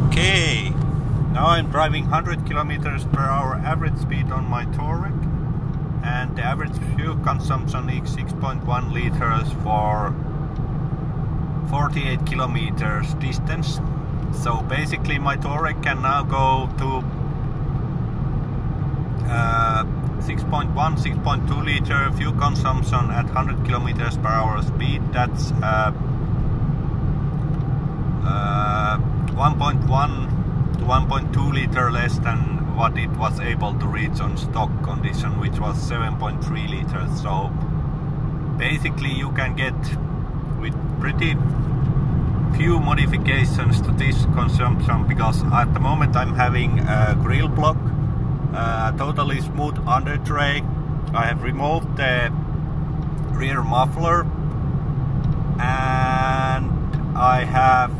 Okay, now I'm driving 100 kilometers per hour average speed on my Touareg, and the average fuel consumption is 6.1 liters for 48 kilometers distance. So basically my Touareg can now go to 6.1, 6.2 liter fuel consumption at 100 kilometers per hour speed. That's 1.1 to 1.2 liter less than what it was able to reach on stock condition, which was 7.3 liters. So basically you can get with pretty few modifications to this consumption, because at the moment I'm having a grill block, totally smooth undertray. I have removed the rear muffler, and I have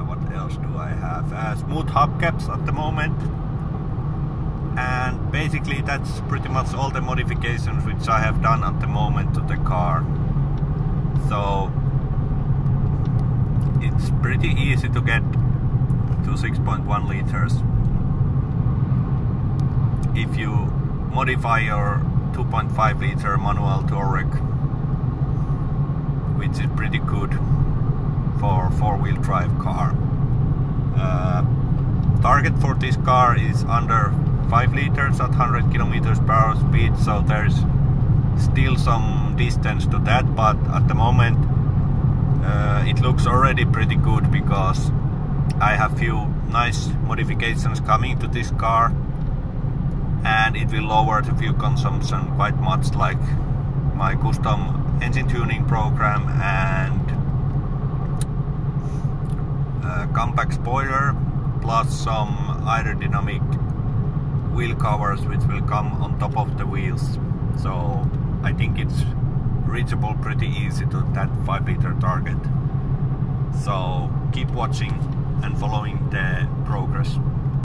what else do I have? Smooth hubcaps at the moment, and basically that's pretty much all the modifications which I have done at the moment to the car. So it's pretty easy to get to 6.1 liters if you modify your 2.5 liter manual Touareg, which is pretty good for four-wheel drive car. Target for this car is under 5 liters at 100 kilometers per hour speed, so there's still some distance to that, but at the moment it looks already pretty good, because I have few nice modifications coming to this car, and it will lower the fuel consumption quite much, like my custom engine tuning program and compact spoiler, plus some aerodynamic wheel covers which will come on top of the wheels. So I think it's reachable pretty easy to that 5 liter target. So keep watching and following the progress.